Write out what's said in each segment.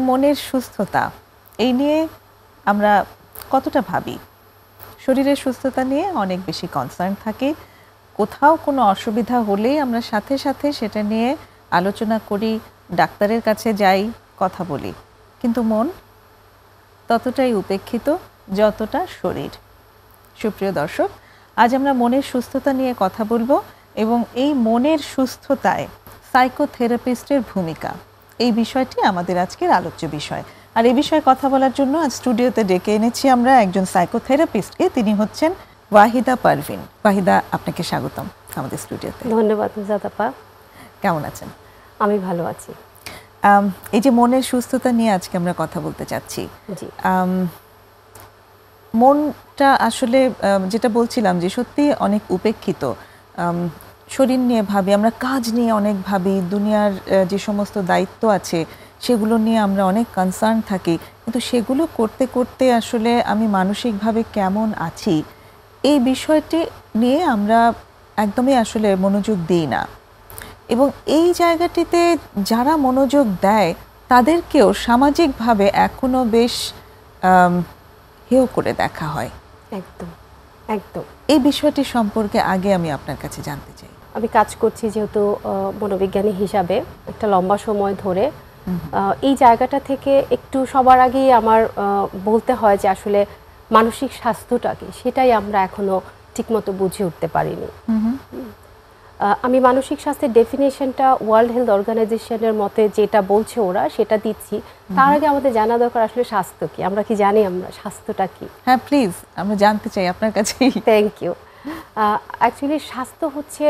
মনের সুস্থতা এই নিয়ে আমরা কতটা ভাবি? শরীরের সুস্থতা নিয়ে অনেক বেশি কনসার্ন থাকি, কোথাও কোনো অসুবিধা হলেই আমরা সাথে সাথে সেটা নিয়ে আলোচনা করি, ডাক্তারের কাছে যাই, কথা বলি, কিন্তু মন ততটাই উপেক্ষিত যতটা শরীর। সুপ্রিয় দর্শক, আজ আমরা মনের সুস্থতা নিয়ে কথা বলবো এবং এই মনের সুস্থতায় সাইকোথেরাপিস্টের ভূমিকা, এই বিষয়টি আমাদের আজকের আলোচ্য বিষয়। আর এই বিষয়ে কথা বলার জন্য আজ স্টুডিওতে ডেকে এনেছি আমরা একজন সাইকোথেরাপিস্টকে। তিনি হচ্ছেন ওয়াহিদা পারভিন। ওয়াহিদা, আপনাকে স্বাগতম আমাদের স্টুডিওতে। ধন্যবাদ মুজাতাপা। কেমন আছেন? আমি ভালো আছি। এই যে মনের সুস্থতা নিয়ে আজকে আমরা কথা বলতে চাচ্ছি, জি। মনটা আসলে যেটা বলছিলাম যে সত্যি অনেক উপেক্ষিত। শরীর নিয়ে ভাবি, আমরা কাজ নিয়ে অনেক ভাবি, দুনিয়ার যে সমস্ত দায়িত্ব আছে সেগুলো নিয়ে আমরা অনেক কনসার্ন থাকি, কিন্তু সেগুলো করতে করতে আসলে আমি মানসিকভাবে কেমন আছি এই বিষয়টি নিয়ে আমরা একদমই আসলে মনোযোগ দিই না। এবং এই জায়গাটিতে যারা মনোযোগ দেয় তাদেরকেও সামাজিকভাবে এখনো বেশ হেয় করে দেখা হয়। একদম একদম। এই বিষয়টি সম্পর্কে আগে আমি আপনার কাছে জানতে চাই। আমি কাজ করছি যেহেতু মনোবিজ্ঞানী হিসাবে একটা লম্বা সময় ধরে, এই জায়গাটা থেকে একটু সবার আগেই আমার বলতে হয় যে আসলে মানসিক স্বাস্থ্যটা কি সেটাই আমরা এখনো ঠিকমতো বুঝে উঠতে পারিনি। আমি মানসিক স্বাস্থ্যের ডেফিনেশনটা ওয়ার্ল্ড হেলথ অর্গানাইজেশনের মতে যেটা বলছে ওরা সেটা দিচ্ছি। তার আগে আমাদের জানা দরকার আসলে স্বাস্থ্য কি, আমরা কি জানি আমরা স্বাস্থ্যটা কি? হ্যাঁ প্লিজ, আমরা জানতে চাই আপনার কাছেই। Thank you. অ্যাকচুয়ালি স্বাস্থ্য হচ্ছে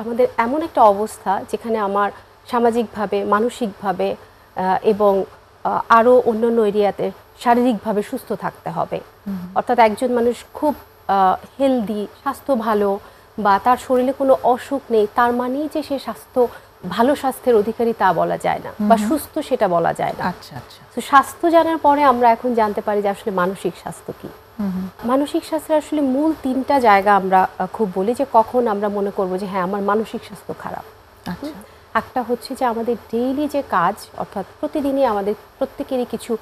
আমাদের এমন একটা অবস্থা যেখানে আমার সামাজিকভাবে, মানসিকভাবে এবং আরও অন্যান্য এরিয়াতে শারীরিকভাবে সুস্থ থাকতে হবে। অর্থাৎ একজন মানুষ খুব হেলদি, স্বাস্থ্য ভালো বা তার শরীরে কোনো অসুখ নেই তার মানেই যে সে ভালো স্বাস্থ্যের অধিকারী তা বলা যায় না, বা সুস্থ সেটা বলা যায় না। আচ্ছা আচ্ছা। তো স্বাস্থ্য জানার পরে আমরা এখন জানতে পারি যে আসলে মানসিক স্বাস্থ্য কি। মানসিক স্বাস্থ্যের আসলে মূল তিনটা জায়গা আমরা খুব বলি যে কখন আমরা মনে করব যে হ্যাঁ আমার মানসিক স্বাস্থ্য খারাপ। একটা হচ্ছে যে আমাদের ডেইলি যে কাজ, অর্থাৎ প্রতিদিনই আমাদের প্রত্যেকেরই কিছু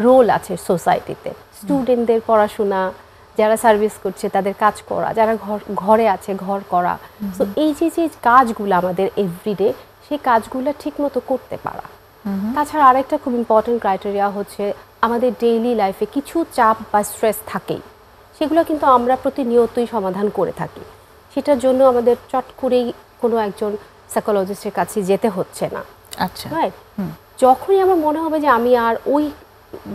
রোল আছে সোসাইটিতে। স্টুডেন্টদের পড়াশোনা, যারা সার্ভিস করছে তাদের কাজ করা, যারা ঘরে আছে ঘর করা। তো এই যে যে কাজগুলো আমাদের এভরিডে, সেই কাজগুলো ঠিকমতো করতে পারা। তাছাড়া আরেকটা খুব ইম্পর্টেন্ট ক্রাইটেরিয়া হচ্ছে আমাদের ডেইলি লাইফে কিছু চাপ বা স্ট্রেস থাকেই, সেগুলো কিন্তু আমরা প্রতিনিয়তই সমাধান করে থাকি। সেটার জন্য আমাদের চট করেই কোনো একজন সাইকোলজিস্টের কাছে যেতে হচ্ছে না। আচ্ছা, রাইট। যখনই আমার মনে হবে যে আমি আর ওই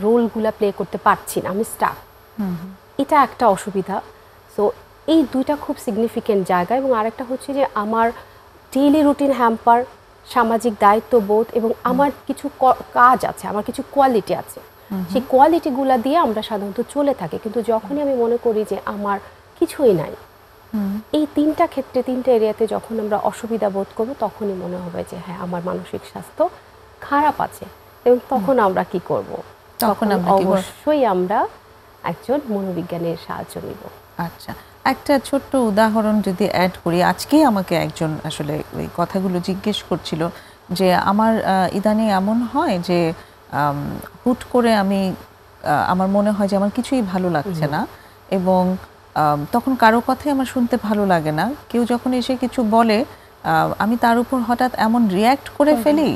রোলগুলা প্লে করতে পারছি না, আমি স্টাক, এটা একটা অসুবিধা। সো এই দুইটা খুব সিগনিফিকেন্ট জায়গা। এবং আরেকটা হচ্ছে যে আমার ডেইলি রুটিন হ্যাম্পার, সামাজিক দায়িত্ববোধ এবং আমার কিছু কাজ আছে, আমার কিছু কোয়ালিটি আছে, সেই কোয়ালিটিগুলা দিয়ে আমরা সাধারণত চলে থাকি। কিন্তু যখনই আমি মনে করি যে আমার কিছুই নাই, এই তিনটা ক্ষেত্রে, তিনটা এরিয়াতে যখন আমরা অসুবিধা বোধ করবো, তখনই মনে হবে যে হ্যাঁ আমার মানসিক স্বাস্থ্য খারাপ আছে। এবং তখন আমরা কি করব? তখন অবশ্যই আমরা একজন মনোবিজ্ঞানের সাহায্য নিব। আচ্ছা, একটা ছোট্ট উদাহরণ যদি অ্যাড করি। আজকেই আমাকে একজন আসলে ওই কথাগুলো জিজ্ঞেস করছিল যে আমার ইদানিং এমন হয় যে হুট করে আমার মনে হয় যে আমার কিছুই ভালো লাগছে না, এবং তখন কারো কথাই আমার শুনতে ভালো লাগে না। কেউ যখন এসে কিছু বলে আমি তার উপর হঠাৎ এমন রিয়্যাক্ট করে ফেলি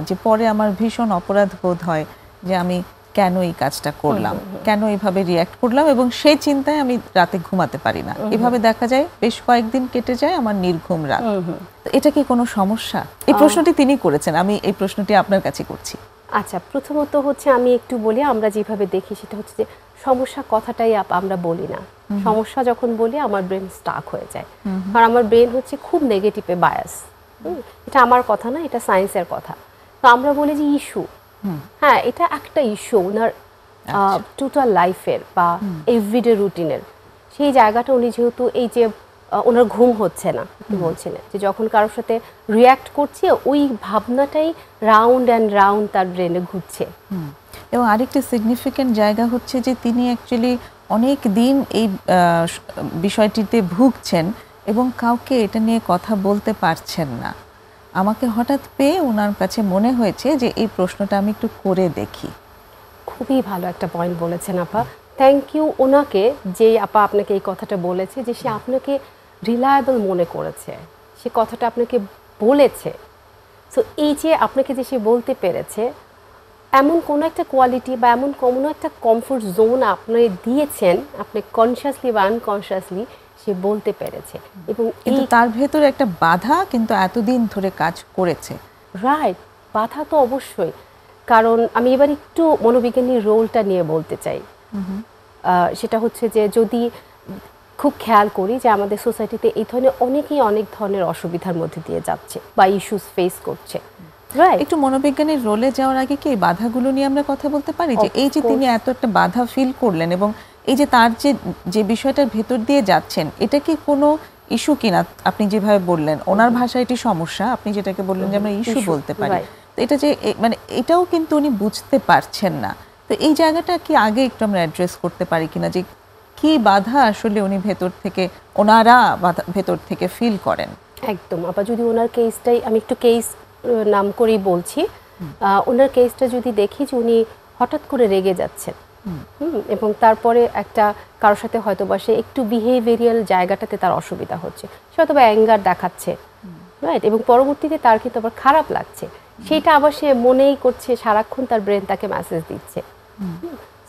যে পরে আমার ভীষণ অপরাধ বোধ হয় যে আমি কেন এই কাজটা করলাম, কেন এইভাবে রিয়্যাক্ট করলাম, এবং সেই চিন্তায় আমি রাতে ঘুমাতে পারি না। এভাবে দেখা যায় বেশ কয়েকদিন কেটে যায় আমার নির্ঘুম রাত। তো এটা কি কোনো সমস্যা? এই প্রশ্নটি তিনি করেছেন, আমি এই প্রশ্নটি আপনার কাছে করছি। আচ্ছা, প্রথমত হচ্ছে আমি একটু বলি, আমরা যেভাবে দেখি সেটা হচ্ছে যে সমস্যা কথাটাই আমরা বলি না। সমস্যা যখন বলি আমার ব্রেন স্টাক হয়ে যায়, আর আমার ব্রেন হচ্ছে খুব নেগেটিভে বায়াস। এটা আমার কথা না, এটা সায়েন্সের কথা। তো আমরা বলি যে ইস্যু, হ্যাঁ এটা একটা ইস্যু ওনার টোটাল লাইফের বা এভরিডে রুটিনের। সেই জায়গাটা উনি যেহেতু এই যে ওনার ঘুম হচ্ছে না, আপনি বলছিলেন যে যখন কারোর সাথে রিয়্যাক্ট করছে ওই ভাবনাটাই রাউন্ড অ্যান্ড রাউন্ড তার ব্রেনে ঘুরছে। এবং আরেকটি সিগনিফিক্যান্ট জায়গা হচ্ছে যে তিনি অ্যাকচুয়ালি অনেক দিন এই বিষয়টিতে ভুগছেন এবং কাউকে এটা নিয়ে কথা বলতে পারছেন না। আমাকে হঠাৎ পেয়ে ওনার কাছে মনে হয়েছে যে এই প্রশ্নটা আমি একটু করে দেখি। খুবই ভালো একটা পয়েন্ট বলেছেন আপা, থ্যাংক ইউ ওনাকে, যে আপা আপনাকে এই কথাটা বলেছে, যে সে আপনাকে রিলায়েবল মনে করেছে, সে কথাটা আপনাকে বলেছে। সো এই যে আপনাকে যে সে বলতে পেরেছে, এমন কোনো একটা কোয়ালিটি বা এমন কোনো একটা কমফোর্ট জোন আপনি দিয়েছেন, আপনি কনসিয়াসলি বা আনকনসিয়াসলি সে বলতে পেরেছে। এবং কিন্তু তার ভেতরে একটা বাধা কিন্তু এতদিন ধরে কাজ করেছে। রাইট, বাধা তো অবশ্যই। কারণ আমি এবার একটু মনোবিজ্ঞানীর রোলটা নিয়ে বলতে চাই। সেটা হচ্ছে যে যদি খুব খেয়াল করি যে আমাদের সোসাইটিতে এই ধরনের অনেকেই অনেক ধরনের অসুবিধার মধ্যে দিয়ে যাচ্ছে বা ইস্যুস ফেস করছে। রাইট, একটু মনোবিজ্ঞানীর রোলে যাওয়ার আগে কি এই বাধাগুলো নিয়ে আমরা কথা বলতে পারি, যে এই যে তিনি এত একটা বাধা ফিল করলেন এবং এই যে তার যে বিষয়টার ভেতর দিয়ে যাচ্ছেন, এটা কি কোনো ইস্যু কিনা? আপনি যেভাবে বললেন ওনার ভাষায় এটি সমস্যা, আপনি যেটাকে বললেন যে আমরা ইস্যু বলতে পারি, তো এটা যে মানে এটাও কিন্তু উনি বুঝতে পারছেন না। তো এই জায়গাটা কি আগে একটু আমরা অ্যাড্রেস করতে পারি কিনা, যে কি বাধা আসলে উনি ওনারা ভেতর থেকে ফিল করেন? একদম। আবার যদি ওনার কেসটাই আমি একটু কেস নাম করেই বলছি, ওনার কেসটা যদি দেখি যে উনি হঠাৎ করে রেগে যাচ্ছেন, এবং তারপরে একটা কারোর সাথে হয়তো বা সে একটু বিহেভিয়ারাল জায়গাটাতে তার অসুবিধা হচ্ছে, সে হয়তো বা অ্যাঙ্গার দেখাচ্ছে, রাইট, এবং পরবর্তীতে তার কিন্তু আবার খারাপ লাগছে, সেইটা আবার সে মনেই করছে, সারাক্ষণ তার ব্রেন তাকে মেসেজ দিচ্ছে,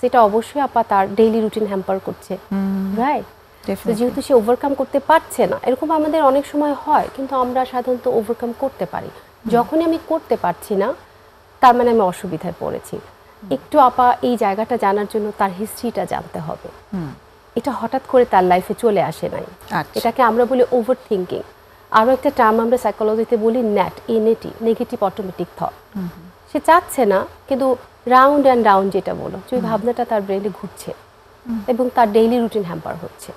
সেটা অবশ্যই আপা তার ডেইলি রুটিন হ্যাম্পার করছে, রাইট। তো যেহেতু সে ওভারকাম করতে পারছে না, এরকম আমাদের অনেক সময় হয়, কিন্তু আমরা সাধারণত ওভারকাম করতে পারি। যখনই আমি করতে পারছি না, তার মানে আমি অসুবিধায় পড়েছি। একটু আপা এই জায়গাটা জানার জন্য তার হিস্ট্রিটা জানতে হবে। এটা হঠাৎ করে তার লাইফে চলে আসে নাই, এটাকে আমরা বলি ওভার থিঙ্কিং। আরও একটা টার্ম আমরা সাইকোলজিতে বলি ন্যাট, এনএটি, নেগেটিভ অটোমেটিক থট। সে চাচ্ছে না, কিন্তু রাউন্ড অ্যান্ড রাউন্ড যেটা বলো, যে ভাবনাটা তার ব্রেনে ঘুরছে এবং তার ডেইলি রুটিন হ্যাম্পার হচ্ছে।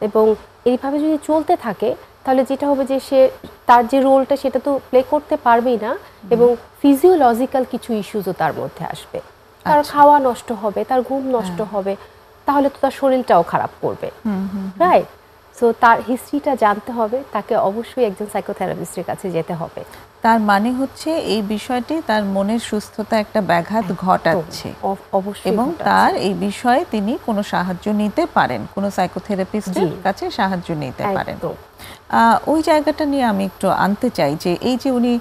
এবং এইভাবে যদি চলতে থাকে, তাহলে যেটা হবে যে সে তার যে রোলটা সেটা তো প্লে করতে পারবেই না, এবং ফিজিওলজিক্যাল কিছু ইস্যুসও তার মধ্যে আসবে। তার খাওয়া নষ্ট হবে, তার ঘুম নষ্ট হবে, তাহলে তো তার শরীরটাও খারাপ করবে, রাইট। সো তার হিস্ট্রিটা জানতে হবে, তাকে অবশ্যই একজন সাইকোথেরাপিস্টের কাছে যেতে হবে। তার মানে হচ্ছে এই বিষয়টি তার মনের সুস্থতা একটা ব্যাঘাত ঘটাচ্ছে, অবশ্যই, এবং তার এই বিষয়ে তিনি কোনো সাহায্য নিতে পারেন, কোনো সাইকোথেরাপিস্টের কাছে সাহায্য নিতে পারেন। ওই জায়গাটা নিয়ে আমি একটু আনতে চাই যে এই যে উনি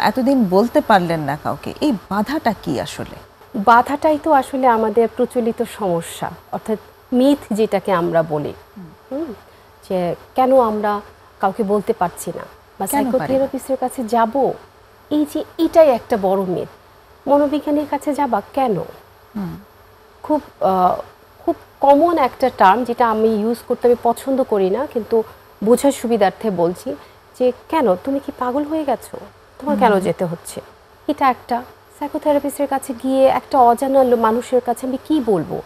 এতদিন বলতে পারলেন না কাউকে, এই বাধাটা কি আসলে? বাধাটাই তো আসলে আমাদের প্রচলিত সমস্যা, অর্থাৎ মিথ যেটাকে আমরা বলি, যে কেন আমরা কাউকে বলতে পারছি না বা সাইকোথেরাপিস্টের কাছে যাব, এই যে এটাই একটা বড় মিথ। মনোবিজ্ঞানীর কাছে যাবা কেন? খুব খুব কমন একটা টার্ম, যেটা আমি ইউজ করতে আমি পছন্দ করি না, কিন্তু বোঝার সুবিধার্থে বলছি, যে কেন তুমি কি পাগল হয়ে গেছো, তোমার কেন যেতে হচ্ছে? এটা একটা সাইকোথেরাপিস্টের কাছে গিয়ে একটা অজানা মানুষের কাছে আমি কি বলবো?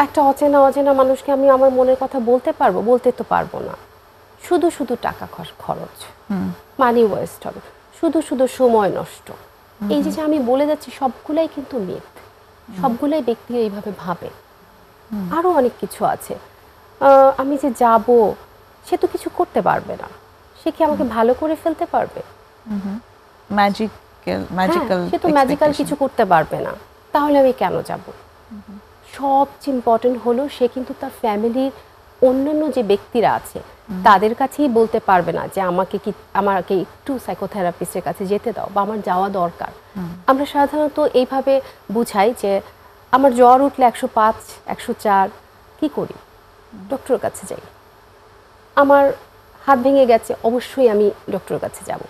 একটা অচেনা মানুষকে আমি আমার মনের কথা বলতে পারবো? বলতে তো পারবো না। শুধু শুধু টাকা খরচ, মানি ওয়েস্ট হবে, শুধু শুধু সময় নষ্ট। এই যে আমি বলে যাচ্ছি সবগুলাই কিন্তু মিথ, সবগুলাই ব্যক্তি এইভাবে ভাবে। আরো অনেক কিছু আছে, আমি যে যাব, সে তো কিছু করতে পারবে না, সে কি আমাকে ভালো করে ফেলতে পারবে? সে তো ম্যাজিক্যাল কিছু করতে পারবে না, তাহলে আমি কেন যাব? সবচেয়ে ইম্পর্টেন্ট হলো সে কিন্তু তার ফ্যামিলির অন্যান্য যে ব্যক্তিরা আছে তাদের কাছেই বলতে পারবে না যে আমাকে একটু সাইকোথেরাপিস্টের কাছে যেতে দাও বা আমার যাওয়া দরকার। আমরা সাধারণত এইভাবে বুঝাই যে আমার জ্বর উঠলে 105, 104, কি করি? ডক্টরের কাছে যাই। আমার হাত ভেঙে গেছে, অবশ্যই আমি ডক্টরের কাছে যাব।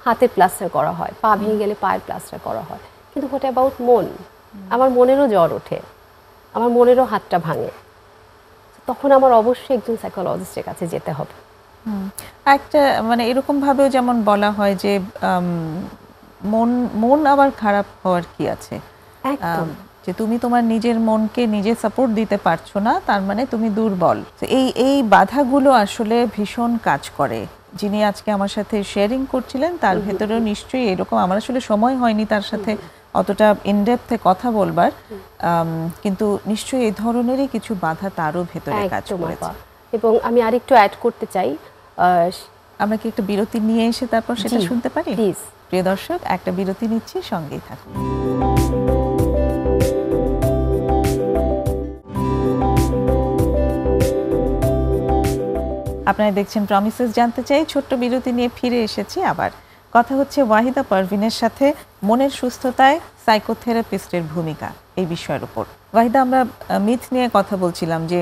হাতের প্লাস্টার করা হয়, পা ভেঙে গেলে পায়ের প্লাস্টার করা হয়। কিন্তু হোয়াট অ্যাবাউট মন? আমার মনেরও জ্বর ওঠে, আমার মনেরও হাতটা ভাঙে, তখন আমার অবশ্যই একজন সাইকোলজিস্টের কাছে যেতে হবে। একটা মানে এরকম ভাবেও যেমন বলা হয় যে মন আবার খারাপ হওয়ার কি আছে, যে তুমি তোমার নিজের মনকে নিজে সাপোর্ট দিতে পারছো না, তার মানে তুমি দুর্বল। এই বাধাগুলো আসলে ভীষণ কাজ করে। যিনি আজকে আমার সাথে শেয়ারিং করছিলেন তার ভেতরেও নিশ্চয়ই এরকম, আমার আসলে সময় হয়নি তার সাথে অতটা ইনডেপথে কথা বলবার, কিন্তু নিশ্চয়ই এই ধরনেরই কিছু বাধা তারও ভেতরে কাজ করেছে। এবং আমি আরেকটু অ্যাড করতে চাই, আমরা কি একটা বিরতি নিয়ে এসে তারপর সেটা জি, শুনতে পারি? প্লিজ। প্রিয় দর্শক, একটা বিরতি নিচ্ছি, সঙ্গেই থাকুন। আপনারা দেখছেন প্রমিসেস জানতে চাই। ছোট্ট বিরতি নিয়ে ফিরে এসেছি আবার। কথা হচ্ছে ওয়াহিদা পারভিনের সাথে মনের সুস্থতায় সাইকোথেরাপিস্টের ভূমিকা এই বিষয়ের উপর। ওয়াহিদা, আমরা মিথ নিয়ে কথা বলছিলাম যে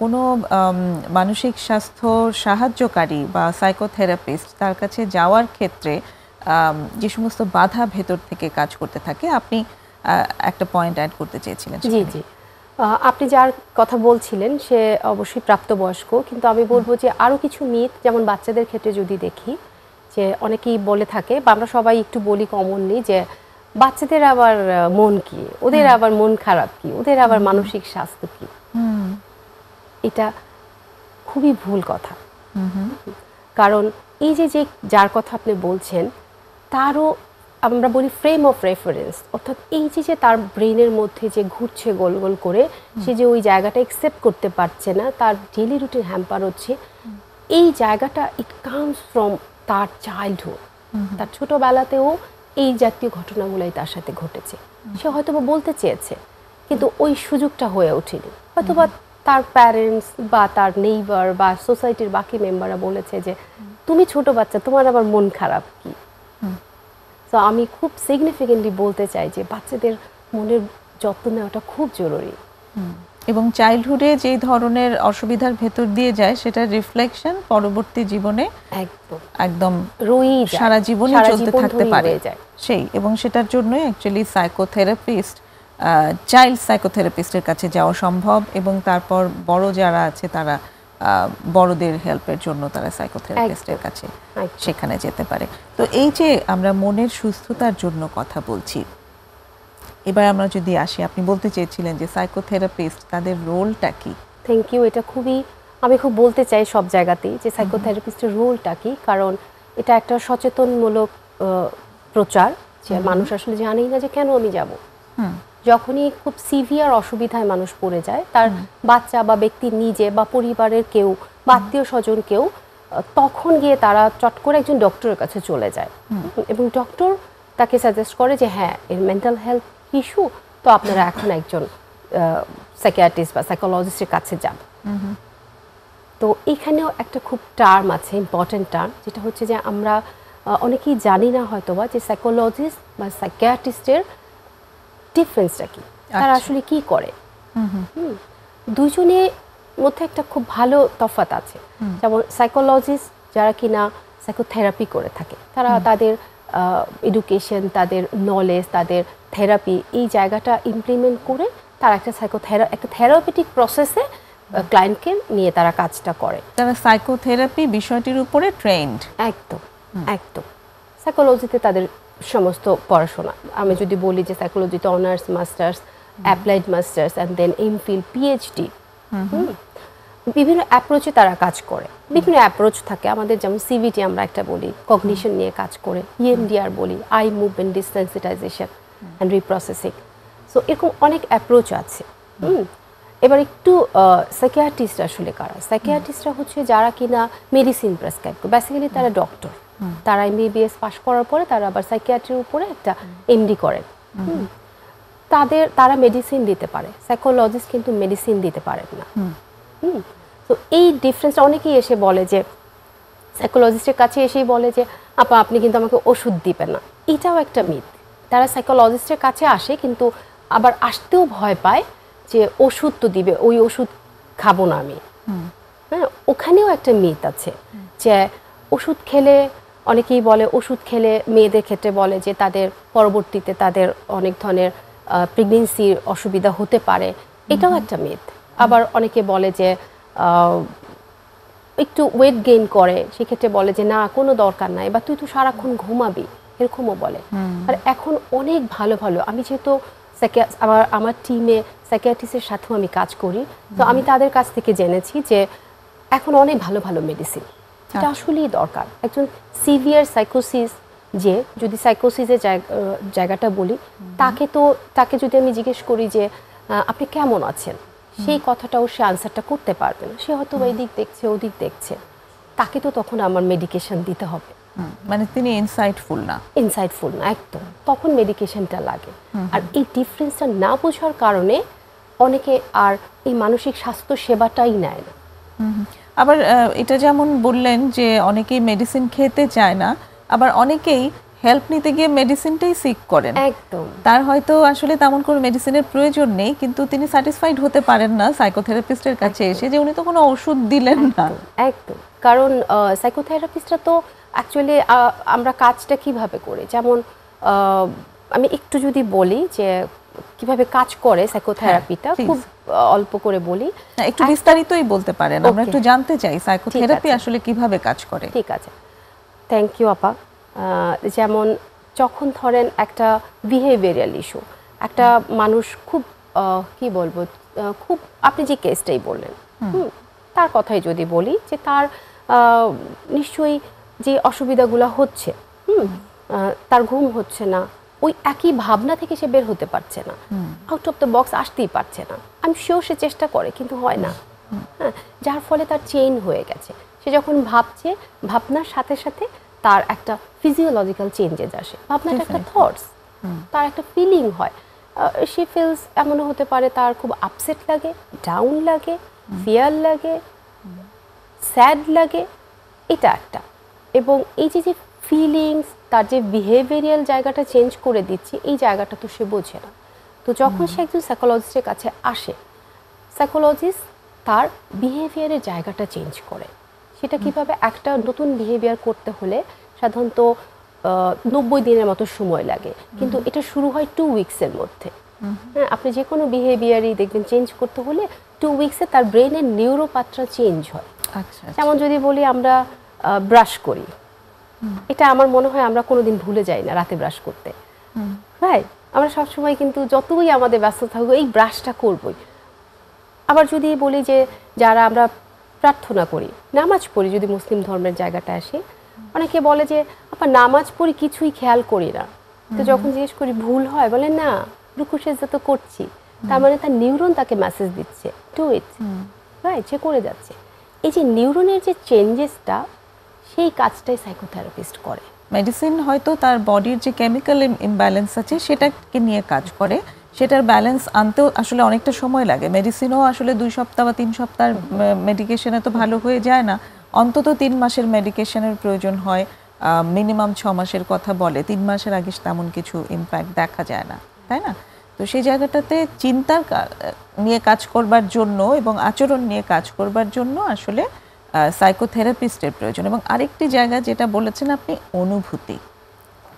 কোনো মানসিক স্বাস্থ্য সাহায্যকারী বা সাইকোথেরাপিস্ট তার কাছে যাওয়ার ক্ষেত্রে যে সমস্ত বাধা ভেতর থেকে কাজ করতে থাকে, আপনি একটা পয়েন্ট অ্যাড করতে চেয়েছিলেন। জি জি, আপনি যার কথা বলছিলেন সে অবশ্যই প্রাপ্তবয়স্ক, কিন্তু আমি বলবো যে আরও কিছু মিথ, যেমন বাচ্চাদের ক্ষেত্রে যদি দেখি, যে অনেকেই বলে থাকে বা আমরা সবাই একটু বলি কমনলি যে বাচ্চাদের আবার মন কি, ওদের আবার মন খারাপ কি, ওদের আবার মানসিক স্বাস্থ্য কি। এটা খুবই ভুল কথা। কারণ এই যে যার কথা আপনি বলছেন তারও আমরা বলি ফ্রেম অফ রেফারেন্স, অর্থাৎ এই যে তার ব্রেনের মধ্যে যে ঘুরছে গোল গোল করে, সে যে ওই জায়গাটা অ্যাকসেপ্ট করতে পারছে না, তার ডেইলি রুটিন হ্যাম্পার হচ্ছে, এই জায়গাটা ইট কামস ফ্রম তার চাইল্ডহুড। তার ছোটবেলাতেও এই জাতীয় ঘটনাগুলোই তার সাথে ঘটেছে। সে হয়তো বলতে চেয়েছে কিন্তু ওই সুযোগটা হয়ে ওঠেনি, হয়তোবা তার প্যারেন্টস বা তার নেইবার বা সোসাইটির বাকি মেম্বাররা বলেছে যে তুমি ছোট বাচ্চা, তোমার আবার মন খারাপ কি। তো আমি খুব সিগনিফিকেন্টলি বলতে চাই যে বাচ্চাদের মনের যত্ন নেওয়াটা খুব জরুরি। এবং চাইল্ডহুডে যে ধরনের অসুবিধার ভেতর দিয়ে যায় সেটার রিফ্লেকশন পরবর্তী জীবনে একদম সারা জীবনই চলতে থাকতে পারে সেই, এবং সেটার জন্যই অ্যাকচুয়ালি সাইকোথেরাপিস্ট, চাইল্ড সাইকোথেরাপিস্টের কাছে যাওয়া সম্ভব, এবং তারপর বড় যারা আছে তারা বড়দের হেল্পের জন্য তারা সাইকোথেরাপিস্টের কাছে সেখানে যেতে পারে। তো এই যে আমরা মনের সুস্থতার জন্য কথা বলছি, এবার আমরা যদি আসি, আপনি বলতে চেয়েছিলেন যে সাইকোথেরাপিস্ট তাদের রোলটা কি? Thank you. এটা খুবই আমি খুব বলতে চাই সব জায়গাতেই যে সাইকোথেরাপিস্টের রোলটা কি, কারণ এটা একটা সচেতনমূলক প্রচার, যে মানুষ আসলে জানেই না যে কেন আমি যাব। যখনই খুব সিভিয়ার অসুবিধায় মানুষ পড়ে যায়, তার বাচ্চা বা ব্যক্তি নিজে বা পরিবারের কেউ বা আত্মীয় স্বজন কেউ, তখন গিয়ে তারা চট করে একজন ডক্টরের কাছে চলে যায়, এবং ডক্টর তাকে সাজেস্ট করে যে হ্যাঁ এর মেন্টাল হেলথ ইস্যু, তো আপনারা এখন একজন সাইকিয়াট্রিস্ট বা সাইকোলজিস্টের কাছে যান। তো এখানেও একটা খুব টার্ম আছে, ইম্পর্টেন্ট টার্ম, যেটা হচ্ছে যে আমরা অনেকেই জানি না হয়তোবা যে সাইকোলজিস্ট বা সাইকিয়াট্রিস্টের ডিফারেন্সটা কি, তারা আসলে কি করে। দুজনের মধ্যে একটা খুব ভালো তফাৎ আছে। যেমন সাইকোলজিস্ট যারা কিনা সাইকোথেরাপি করে থাকে, তারা তাদের এডুকেশন, তাদের নলেজ, তাদের থেরাপি, এই জায়গাটা ইমপ্লিমেন্ট করে তারা একটা একটা থেরাপিটিক প্রসেসে ক্লায়েন্টকে নিয়ে তারা কাজটা করে। তারা সাইকোথেরাপি বিষয়টির উপরে ট্রেন্ড। একদম একদম। সাইকোলজিতে তাদের সমস্ত পড়াশোনা, আমি যদি বলি যে সাইকোলজিতে honours, masters, applied masters and then MPhil, PhD, বিভিন্ন অ্যাপ্রোচে তারা কাজ করে। বিভিন্ন অ্যাপ্রোচ থাকে আমাদের, যেমন সিভিটি আমরা একটা বলি, কগনিশন নিয়ে কাজ করে, ইএমডিআর বলি, eye movement desensitisation and reprocessing. So এরকম অনেক অ্যাপ্রোচ আছে। এবার একটু সাইকিয়াট্রিস্ট আসলে কারা? সাইকিয়াট্রিস্টরা হচ্ছে যারা কিনা মেডিসিন প্রেসক্রাইব করে, বেসিক্যালি তারা ডক্টর, তারা এমবিবিএস পাশ করার পরে তারা আবার সাইকিয়াট্রির উপরে একটা এমডি করেন। তারা মেডিসিন দিতে পারে, সাইকোলজিস্ট কিন্তু মেডিসিন দিতে পারেন না। তো এই ডিফারেন্সটা অনেকেই এসে বলে যে সাইকোলজিস্টের কাছে এসেই বলে যে আপা আপনি কিন্তু আমাকে ওষুধ দিবেন না, এটাও একটা মিথ। তারা সাইকোলজিস্টের কাছে আসে কিন্তু আবার আসতেও ভয় পায় যে ওষুধ তো দিবে, ওই ওষুধ খাবো না আমি। হ্যাঁ, ওখানেও একটা মিথ আছে যে ওষুধ খেলে, অনেকেই বলে ওষুধ খেলে মেয়েদের ক্ষেত্রে বলে যে তাদের পরবর্তীতে তাদের অনেক ধরনের প্রেগনেন্সির অসুবিধা হতে পারে, এটাও একটা মিথ। আবার অনেকে বলে যে একটু ওয়েট গেইন করে, সেক্ষেত্রে বলে যে না কোনো দরকার নাই, বা তুই তো সারাক্ষণ ঘুমাবি, এরকমও বলে। আর এখন অনেক ভালো ভালো, আমি যেহেতু আমার টিমে সাইকিয়াট্রিস্টের সাথেও আমি কাজ করি, তো আমি তাদের কাছ থেকে জেনেছি যে এখন অনেক ভালো ভালো মেডিসিন, এটা আসলেই দরকার। একজন সিভিয়ার সাইকোসিস, যে যদি সাইকোসিসের জায়গাটা বলি, তাকে যদি আমি জিজ্ঞেস করি যে আপনি কেমন আছেন, সেই কথাটাও সে আনসারটা করতে পারবে না। সে হয়তো এই দিক দেখছে, ওদিক দেখছে। তাকে তো তখন আমার মেডিকেশন দিতে হবে। মানে তিনি ইনসাইটফুল না একদম, তখন মেডিকেশনটা লাগে। আর এই ডিফারেন্সটা না বোঝার কারণে অনেকে আর এই মানসিক স্বাস্থ্য সেবাটাই নেয় না। আবার এটা যেমন বললেন যে অনেকেই মেডিসিন খেতে চায় না, আবার অনেকেই হেল্প নিতে গিয়ে মেডিসিনটাই সিক করেন। একদম, তার হয়তো আসলে তেমন কোনো মেডিসিনের প্রয়োজন নেই, কিন্তু তিনি স্যাটিসফাইড হতে পারেন না সাইকোথেরাপিস্টের কাছে এসে যে উনি তো কোনো ওষুধ দিলেন না। একদম, কারণ সাইকোথেরাপিস্টরা তো অ্যাকচুয়ালি আমরা কাজটা কিভাবে করি, যেমন আমি একটু যদি বলি যে কিভাবে কাজ করে সাইকোথেরাপিটা, খুব অল্প করে বলি। একটু বিস্তারিতই বলতে পারেন, আমরা একটু জানতে চাই সাইকোথেরাপি আসলে কিভাবে কাজ করে। ঠিক আছে, থ্যাংক ইউ আপা। যেমন যখন ধরেন একটা বিহেভিয়ারাল ইস্যু, একটা মানুষ খুব কি বলবো, খুব আপনি যে কেসটাই বললেন তার কথাই যদি বলি যে তার নিশ্চয়ই যে অসুবিধাগুলো হচ্ছে, তার ঘুম হচ্ছে না, ওই একই ভাবনা থেকে সে বের হতে পারছে না, আউট অফ দ্য বক্স আসতেই পারছে না। আমি শিওর সে চেষ্টা করে কিন্তু হয় না, হ্যাঁ, যার ফলে তার চেইন হয়ে গেছে। সে যখন ভাবছে, ভাবনার সাথে সাথে তার একটা ফিজিওলজিক্যাল চেঞ্জেস আসে। ভাবনাটা একটা থটস, তার একটা ফিলিং হয়। সে ফিলস, এমনও হতে পারে তার খুব আপসেট লাগে, ডাউন লাগে, ফিয়ার লাগে, স্যাড লাগে, এটা একটা। এবং এই যে যে ফিলিংস, তার যে বিহেভিয়ারাল জায়গাটা চেঞ্জ করে দিচ্ছে, এই জায়গাটা তো সে বোঝে না। তো যখন সে একজন সাইকোলজিস্টের কাছে আসে, সাইকোলজিস্ট তার বিহেভিয়ারের জায়গাটা চেঞ্জ করে। সেটা কিভাবে, একটা নতুন বিহেভিয়ার করতে হলে সাধারণত 90 দিনের মতো সময় লাগে, কিন্তু এটা শুরু হয় 2 উইকসের মধ্যে। হ্যাঁ, আপনি যে কোনো বিহেভিয়ারই দেখবেন চেঞ্জ করতে হলে 2 উইকসে তার ব্রেনের নিউরোপাত্রা চেঞ্জ হয়। যেমন যদি বলি আমরা ব্রাশ করি, এটা আমার মনে হয় আমরা কোনোদিন ভুলে যাই না রাতে ব্রাশ করতে, রাইট? আমরা সবসময় কিন্তু যতই আমাদের ব্যস্ত থাকবো এই ব্রাশটা করবই। আবার যদি বলি যে যারা আমরা প্রার্থনা করি, নামাজ পড়ি, যদি মুসলিম ধর্মের জায়গাটা আসে, অনেকে বলে যে আপা নামাজ পড়ি কিছুই খেয়াল করি না। তো যখন জিজ্ঞেস করি ভুল হয়, বলে না রুকু সেজদা তো করছি, তার মানে তার নিউরন তাকে মেসেজ দিচ্ছে ডু ইট, রাইট, সে করে যাচ্ছে। এই যে নিউরনের যে চেঞ্জেসটা, সেই কাজটাই সাইকোথেরাপিস্ট করে। মেডিসিন হয়তো তার বডির যে কেমিক্যাল ইমব্যালেন্স আছে সেটাকে নিয়ে কাজ করে, সেটার ব্যালেন্স আনতেও আসলে অনেকটা সময় লাগে। মেডিসিনও আসলে 2 সপ্তাহ বা 3 সপ্তাহ মেডিকেশনে তো ভালো হয়ে যায় না, অন্তত 3 মাসের মেডিকেশনের প্রয়োজন হয়। মিনিমাম 6 মাসের কথা বলে, 3 মাসের আগে তেমন কিছু ইম্প্যাক্ট দেখা যায় না, তাই না? তো সেই জায়গাটাতে চিন্তার নিয়ে কাজ করবার জন্য এবং আচরণ নিয়ে কাজ করবার জন্য আসলে সাইকোথেরাপিস্টের প্রয়োজন। এবং আরেকটি জায়গা যেটা বলেছেন আপনি,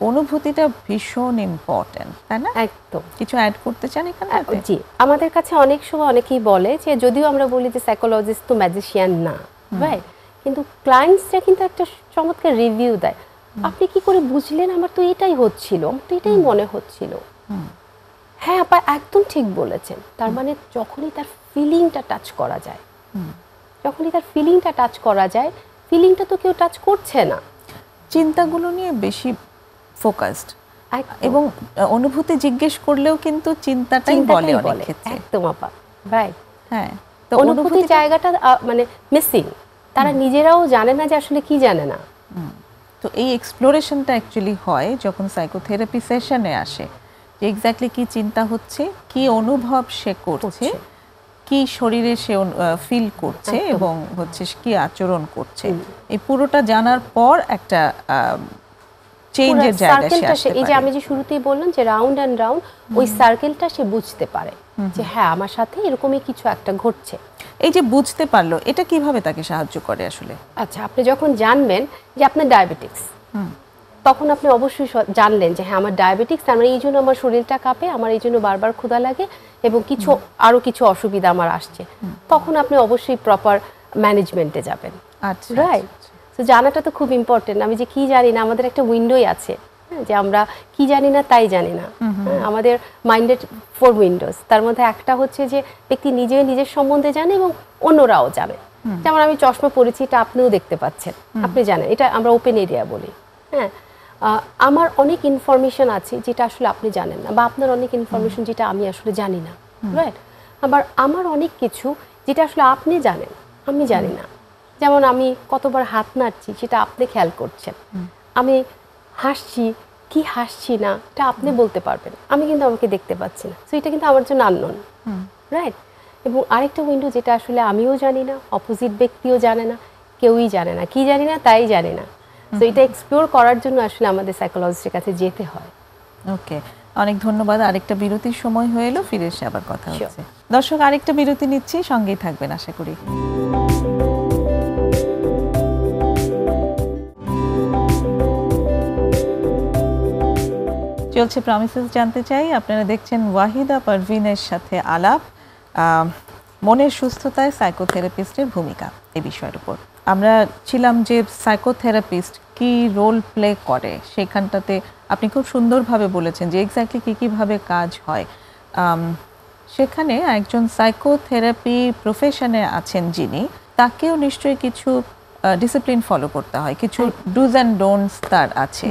অনুভূতিটা ভীষণ ইম্পর্টেন্ট, তাই না? একদম। কিছু অ্যাড করতে চান এখানে? জি, আমাদের কাছে অনেক সময় অনেকেই বলে যে যদিও আমরা বলি যে সাইকোলজিস্ট তো ম্যাজিশিয়ান না, রাইট, কিন্তু ক্লায়েন্টসরা কিন্তু একটা চমৎকার রিভিউ দেয়, আপনি কি করে বুঝলেন? আমার তো এটাই হচ্ছিল, আমার তো এটাই মনে হচ্ছিল। হ্যাঁ আপা, একদম ঠিক বলেছেন। তার মানে যখনই তার ফিলিংটা টাচ করা যায়, ফিলিংটা তো কেউ টাচ করছে না, চিন্তাগুলো নিয়ে বেশি ফোকাসড, এবং অনুভূতি জিজ্ঞেস করলেও কিন্তু চিন্তাটাই বলে অনেক ক্ষেত্রে। একদম আপা, রাইট। হ্যাঁ, তো অনুভূতির জায়গাটা মানে মিসিং, তারা নিজেরাও জানে না যে আসলে কি জানে না। তো এই এক্সপ্লোরেশনটা অ্যাকচুয়ালি হয় যখন সাইকোথেরাপি সেশনে আসে, যে এক্স্যাক্টলি কি চিন্তা হচ্ছে, কি অনুভব সে করছে, কি শরীরে সে ফিল করছে এবং হচ্ছে কি আচরণ করছে, এই পুরোটা জানার পর একটা চেঞ্জের জায়গা সে আসতে পারে। এই যে আমি যে শুরুতেই বললাম যে রাউন্ড অ্যান্ড রাউন্ড, ওই সার্কেলটা সে বুঝতে পারে যে হ্যাঁ আমার সাথে এরকমই কিছু একটা ঘটছে। এই যে বুঝতে পারলো, এটা কিভাবে তাকে সাহায্য করে আসলে? আচ্ছা, আপনি যখন জানবেন যে আপনার ডায়াবেটিক্স, তখন আপনি অবশ্যই জানলেন যে হ্যাঁ আমার ডায়াবেটিক্স, তার মানে এই জন্য আমার শরীরটা কাঁপে, আমার এই জন্য বারবার ক্ষুধা লাগে এবং আরো কিছু অসুবিধা আমার আসছে, তখন আপনি অবশ্যই প্রপার ম্যানেজমেন্টে যাবেন। আচ্ছা, রাইট। তো জানাটা তো খুব ইম্পর্টেন্ট। আমি যে কি জানি না, আমাদের একটা উইন্ডোই আছে, যে আমরা কি জানি না তাই জানি না। আমাদের মাইন্ডেড 4 উইন্ডোজ, তার মধ্যে একটা হচ্ছে যে ব্যক্তি নিজের সম্বন্ধে জানে এবং অন্যরাও জানে। যেমন আমি চশমা পরেছি, এটা আপনিও দেখতে পাচ্ছেন, আপনি জানেন, এটা আমরা ওপেন এরিয়া বলি। হ্যাঁ, আমার অনেক ইনফরমেশন আছে যেটা আসলে আপনি জানেন না, বা আপনার অনেক ইনফরমেশন যেটা আমি আসলে জানি না, রাইট। আবার আমার অনেক কিছু যেটা আসলে আপনি জানেন আমি জানি না, যেমন আমি কতবার হাত নাড়ছি সেটা আপনি খেয়াল করছেন, আমি হাসছি কি হাসছি না এটা আপনি বলতে পারবেন, আমি কিন্তু আমাকে দেখতে পাচ্ছি না, সো এটা কিন্তু আমার জন্য আননোন, রাইট? এবং আরেকটা উইন্ডো যেটা আসলে আমিও জানি না, অপোজিট ব্যক্তিও জানে না, কেউই জানে না, কি জানি না তাই জানি না, সো এটা এক্সপ্লোর করার জন্য আসলে আমাদের সাইকোলজিস্টের কাছে যেতে হয়। ওকে, অনেক ধন্যবাদ। আরেকটা বিরতির সময় হয়ে এলো, ফিরে এসে আবার কথা হচ্ছে। দর্শক, আরেকটা বিরতি নিচ্ছি, সঙ্গেই থাকবেন আশা করি। চলছে প্রমিসেস জানতে চাই। আপনারা দেখছেন ওয়াহিদা পারভিনের সাথে আলাপ, মনের সুস্থতায় সাইকোথেরাপিস্টের ভূমিকা এই বিষয়ের উপর। আমরা ছিলাম যে সাইকোথেরাপিস্ট কি রোল প্লে করে সেখানটাতে আপনি খুব সুন্দরভাবে বলেছেন যে এক্স্যাক্টলি কী কীভাবে কাজ হয়। সেখানে একজন সাইকোথেরাপি প্রফেশনে আছেন যিনি, তাকেও নিশ্চয়ই কিছু ডিসিপ্লিন ফলো করতে হয়, কিছু ডুজ অ্যান্ড ডোন্টস তার আছে,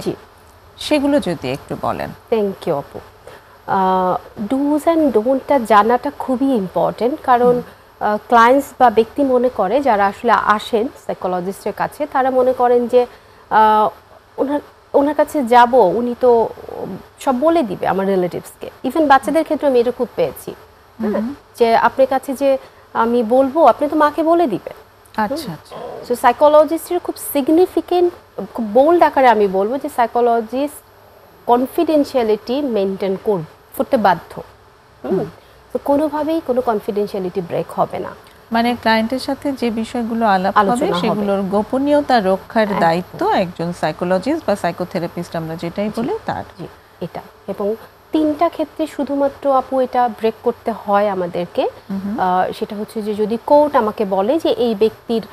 সেগুলো যদি একটু বলেন। থ্যাংক ইউ আপু। ডুজ অ্যান্ড ডোন্টটা জানাটা খুবই ইম্পর্টেন্ট, কারণ ক্লায়েন্টস বা ব্যক্তি মনে করে, যারা আসলে আসেন সাইকোলজিস্টের কাছে, তারা মনে করেন যে ওনার কাছে যাব, উনি তো সব বলে দিবে আমার রিলেটিভসকে। ইভেন বাচ্চাদের ক্ষেত্রে আমি এটা খুব পেয়েছি, যে আপনার কাছে যে আমি বলবো আপনি তো মাকে বলে দিবেন। আচ্ছা আচ্ছা। সো সাইকোলজিস্টের খুব সিগনিফিকেন্ট, খুব বোল্ড আকারে আমি বলবো যে সাইকোলজিস্ট কনফিডেন্সিয়ালিটি মেনটেন করতে বাধ্য। তো কোনোভাবেই কোনো কনফিডেন্সিয়ালিটি ব্রেক হবে না। মানে ক্লায়েন্টের সাথে যে বিষয়গুলো আলাপ হবে সেগুলোর গোপনীয়তা রক্ষার দায়িত্ব একজন সাইকোলজিস্ট বা সাইকোথেরাপিস্ট, আমরা যেটাই বলি তার। এটা এবং তিনটা ক্ষেত্রে শুধুমাত্র আপু এটা ব্রেক করতে হয় আমাদেরকে। সেটা হচ্ছে যে যদি কোর্ট আমাকে বলে যে এই ব্যক্তির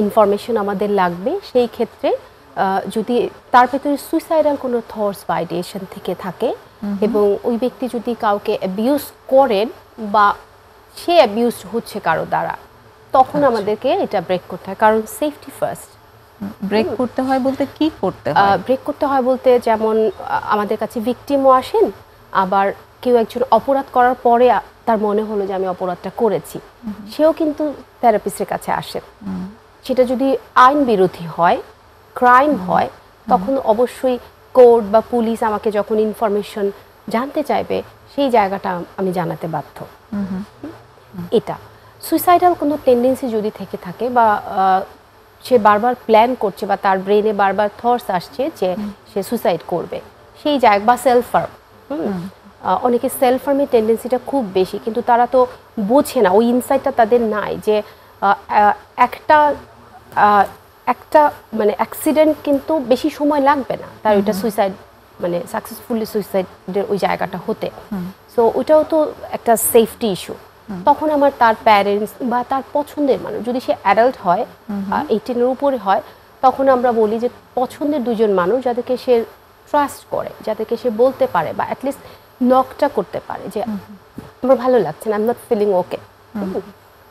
ইনফরমেশন আমাদের লাগবে, সেই ক্ষেত্রে যদি তার ভেতরে সুইসাইডাল কোনো থটস বা আইডিয়েশন থেকে থাকে এবং ওই ব্যক্তি যদি কাউকে অ্যাবিউজ করেন বা সে অ্যাবিউজ হচ্ছে কারো দ্বারা, তখন আমাদেরকে এটা ব্রেক করতে হয়, কারণ সেফটি ফার্স্ট। ব্রেক করতে হয় বলতে কি করতে হয়? ব্রেক করতে হয় বলতে যেমন আমাদের কাছে ভিকটিমও আসেন, আবার কেউ একজন অপরাধ করার পরে তার মনে হলো যে আমি অপরাধটা করেছি, সেও কিন্তু থেরাপিস্টের কাছে আসেন। সেটা যদি আইন বিরোধী হয়, ক্রাইম হয়, তখন অবশ্যই কোর্ট বা পুলিশ আমাকে যখন ইনফরমেশন জানতে চাইবে, সেই জায়গাটা আমি জানাতে বাধ্য। এটা সুইসাইডাল কোনো টেন্ডেন্সি যদি থেকে থাকে বা সে বারবার প্ল্যান করছে বা তার ব্রেনে বারবার থটস আসছে যে সে সুইসাইড করবে, সেই জায়গা বা সেলফ হার্ম, অনেকে সেলফ হার্মের টেন্ডেন্সিটা খুব বেশি, কিন্তু তারা তো বোঝে না, ওই ইনসাইটটা তাদের নাই যে একটা মানে অ্যাক্সিডেন্ট কিন্তু বেশি সময় লাগবে না তার ওইটা সুইসাইড মানে সাকসেসফুলি সুইসাইডের ওই জায়গাটা হতে। সো ওইটাও তো একটা সেফটি ইস্যু। তখন আমার তার প্যারেন্টস বা তার পছন্দের মানুষ, যদি সে অ্যাডাল্ট হয়, 18-এর উপরে হয়, তখন আমরা বলি যে পছন্দের দুজন মানুষ যাদেরকে সে ট্রাস্ট করে, যাদেরকে সে বলতে পারে বা অ্যাটলিস্ট নকটা করতে পারে যে আমার ভালো লাগছে না, I am not feeling okay.